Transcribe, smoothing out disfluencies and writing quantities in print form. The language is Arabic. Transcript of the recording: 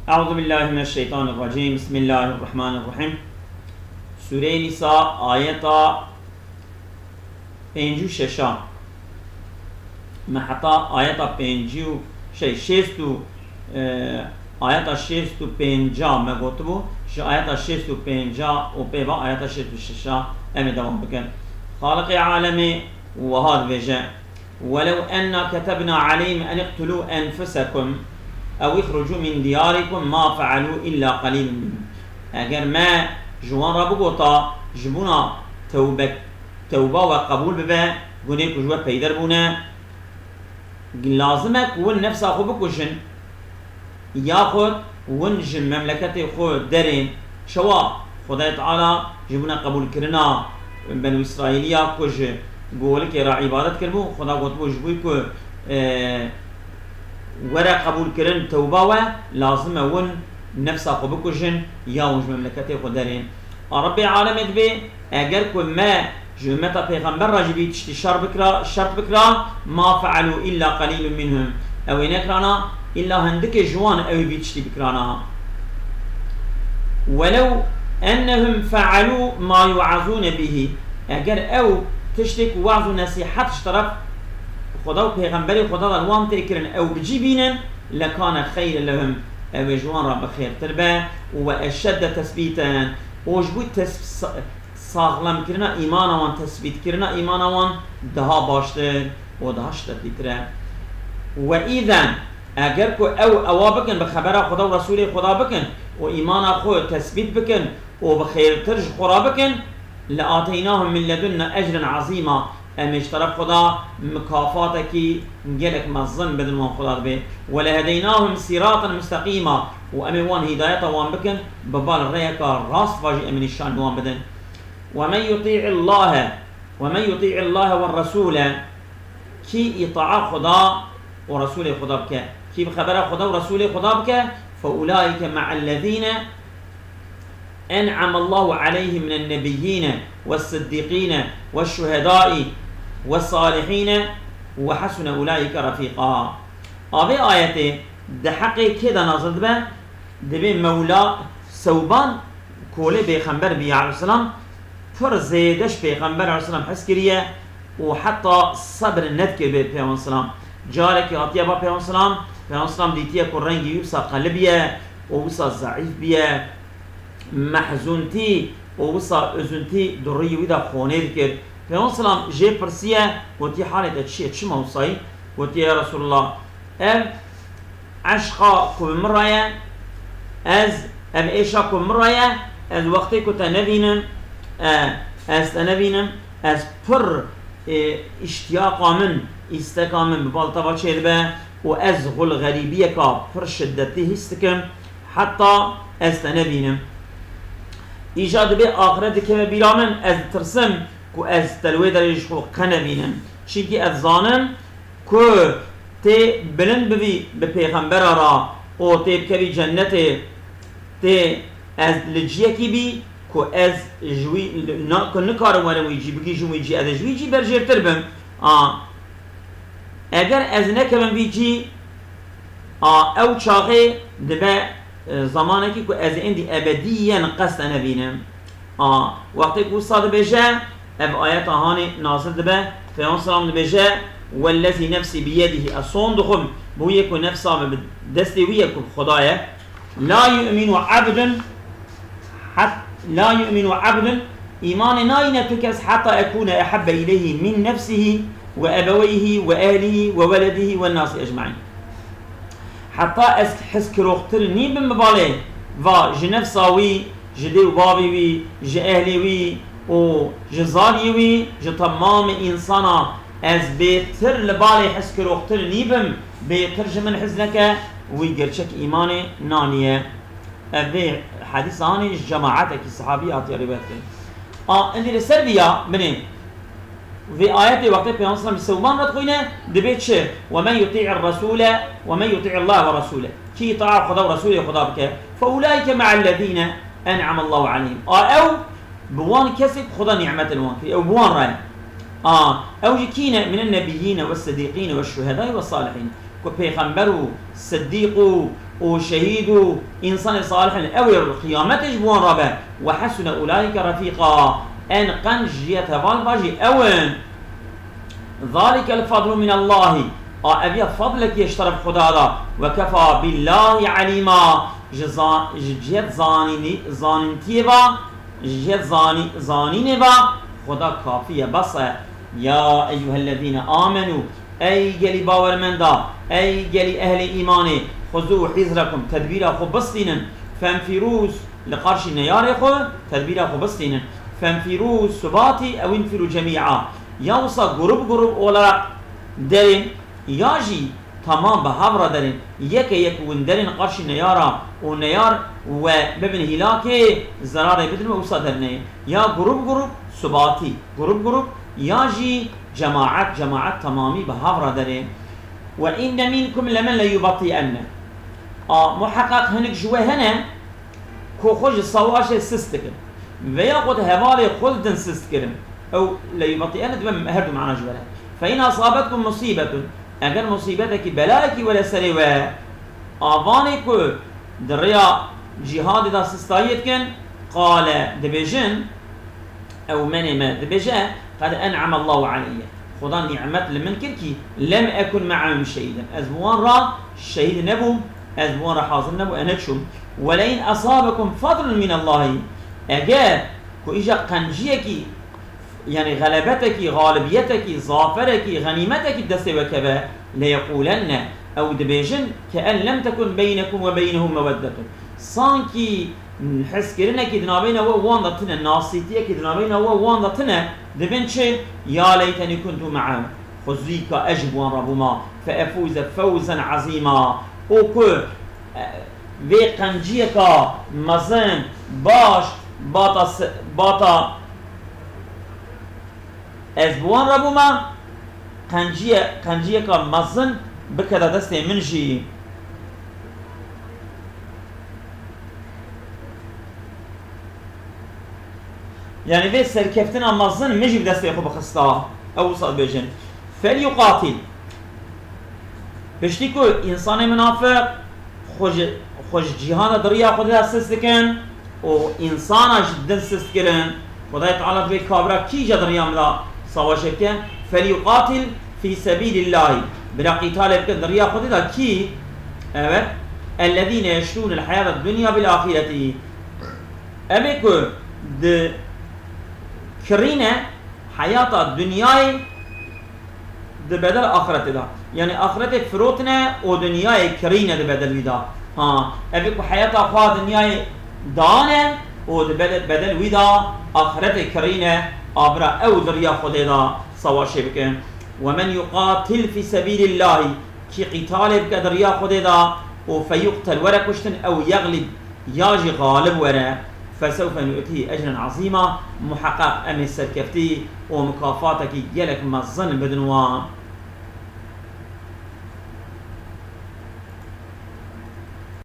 أعوذ بالله من الشيطان الرجيم بسم الله الرحمن الرحيم سورة نساء آية 56 محطة آية 56 آية 65 ما قلتبو شو آية 65 وبيبا آية 66 أمي دوام بكن خالق عالمي وهذا بيجا ولو أن كتبنا عليهم أن اقتلوا أنفسكم أو يخرجوا من دياركم ما فعلوا إلا قليل منهم أجر ما جوان ربوطا جبونا توبة وقبول ببا قنيك جوا بيدر بونا لازمك ون نفس أخو بكوشن ياخد ونجم مملكتي خو درين شوا خدای تعالى جبونا قبول كرنا بنو إسرائيليا كوش قولك را عبادت كربو خدا قطبو جبوي كو ورا قبول كرن توبة و لازم ون نفس أخو بكوشن يا ونج مملكتي خو درين رب العالمين بي اگر كو ما جمتا پیغمبر راجبی تشتی شرط بکرا ما فعلوا إلا قليل منهم او نکرانا إلا هندك جوان او بيتشتي بكرانا ولو أنهم فعلوا ما يوعظون به اگر او تشتك وعظ نصيحت اشترف خدا و پیغمبر خدا الوان تكرن او بجيبين لكان خير لهم او جوان رب خير تربه واشد تثبيتا وجبوت ساغلم کرنا ایمان وان تثبیت کرنا ایمان وان دها باشتر و دها شدتره و ایذن اگر کو او بکن بخبر خدا و رسول خدا بکن و ایمان خو تثبیت بکن و بخیر ترج خورا بکن لآتیناهم من لدن اجر عظیما امیش طرف خدا مکافاتکی گلک مظن بدن وان خدا به ولهدیناهم صراطا مستقیما و امی وان هدایت وان بکن ببال ریکا راست واجی امین شان وان بدن ومن يطيع الله والرسول كي إطاع خدا ورسول خدا بك كي بخبر خدا ورسول خدا بك فأولئك مع الذين أنعم الله عليهم من النبيين والصديقين والشهداء والصالحين وحسن أولئك رفيقا أبي آياتي ده حقي كده نازل به ده مولا سوبان كولي بيخنبر بيه عليه السلام پر زیدش پیغمبر علیه السلام حس کریه و حتی صبر ندکر به پیغمبر السلام جاره که آتیه با پیغمبر السلام دیتیه که رنگی ویسا قلبیه و ویسا ضعیف بیه محزونتی و ویسا ازونتی دوری ویدا خونه دکر پیغمبر السلام جه پرسیه و تی حالت چه موصایی و تی یا رسول الله عشقا که بمرایه از ایشا که بمرایه از وقتی که تا نبینم نبینم از پر اشتیاق من استقا من ببالطبا چید به و از غل غریبیه که پر شدتی هستکم حتی نبینم ایجاد به آخرت که بیرامن از ترسم که از تلوی درش خلق نبینم چیکی از زانم که تی بلند ببی به پیغمبر را و تی بکبی جنت تی از لجیه کی بی که از جوی نکارم ورم ویجی بگی جویجی از جویجی برجرتر بم اگر از نکم ویجی او چاقه دبه زمانه که از اندی ابدیاً قصد نبینم وقتی که استاد بجه اب آیت آهانی نازل دبه فیان سلام دبجه والذی نفسی بیده اصون دخم بویه که نفسا دستی ویه که خدایه لا یؤمن عبد لا يؤمن عبد إيمان ناينتكس حتى أكون أحب إليه من نفسه وأبويه وآله وولده والناس أجمعين حتى أحس كروخترني بمبالي جنفساوي جدي وبابي وي جأهلي وي وجزالي وي جتمام إنسانا أز بيتر لبالي حس كروخترني بم بيترجم من حزنك ويقرشك إيماني نانية أبي حديث عن جماعتك الصحابيات يا رباطي عندي السربية بني في آيات وقت في أنصار السومان ردخينا دبيت شيء ومن يطيع الرسول ومن يطيع الله ورسوله كي يطاع خدا ورسوله خدا بك فأولئك مع الذين أنعم الله عليهم أو بوان كسب خدا نعمة الوان أو بوان رأي أو جكينا من النبيين والصديقين والشهداء والصالحين كبيغمبر صديق وشهيد إنسان صالح أو القيامة جبوان ربه وحسن أولئك رفيقا أن قنجية والباجي أون ذلك الفضل من الله أبي فضلك يشترف خدادا وكفى بالله عليما جيت زانينتيبا جيت زانينبا خدا كافية بس يا أيها الذين آمنوا أي جلي باور من دا أي جلي أهل إيماني خذوا حذركم تدبير خو بسطين فانفروز لقرش نيار خو تدبير خو بسطين فانفروز سباتي أو انفروا جميعا يوصى قرب أولا درين ياجي تمام بهابرا درين يك وندرين قرش نيارا ونيار وببن هلاكي زراري بدل وصى درنين يا قرب سباتي قرب ياجي جماعات تمامي بهابرا درين وإن منكم لمن لا يبطئن محقق هنك جوا هنا كو خوش الصواش سستكن ويا قد هوالي خلدن سستكن أو لا يبطئن دم هردو معنا جوالا فإن أصابتكم مصيبة أجر مصيبتك بلاك ولا سريوا آواني كو دريا جهاد دا سستايتكن قال دبيجن أو من ما دبيجن قد أنعم الله علي خدا نعمت لمن كركي لم أكن معهم شهيدا أزبوان را شهيد نبو أزبوان را حاضر نبو أنكشم ولئن أصابكم فضل من الله أجا كو إجا قنجيكي يعني غلبتك غالبيتك ظافرك غنيمتك دست وكبا ليقولن أو دبيجن كأن لم تكن بينكم وبينهم مودة صانكي حس كرنا كي دنابينا وان ضتنا ناصيتيا كي دنابينا وان ضتنا دبن شيء يا ليتني كنت معهم خزيك أجب وان ربما فأفوز فوزا عظيما وكو في قنجيكا مزن باش باتا أزبوان ربما قنجيكا مزن بكذا دستي منجي يعني في سركفتنا مظن مجي بدسته خو بخستا او صاد بيجن فليقاتل بشتيكو انسان منافق خوش جهان دريا خدا سستكن و انسان جدا سستكن خدای تعالی في كابرا كي جدريا ملا سواشكن فليقاتل في سبيل الله بلا قتال بكن دريا خدا كي الذين يشرون الحياة الدنيا بالآخرة أبيكو د كرينة حياة الدنيا ده بدل آخرت ده يعني آخرت فروتنا و دنيا كرينة ده بدل ده أبيكو حياة أخوة دنيا دانه و ده بدل ويدا آخرت كرينة أبرا أو دريا خده ده سواشي بكن ومن يقاتل في سبيل الله كي قتال بك دريا خده ده وفيقتل ورا كشتن أو يغلب ياجي غالب ورا فسوف نؤتيه أجرا عظيما محقق أمي السركفتي ومكافاتك يلك مظن بدنوان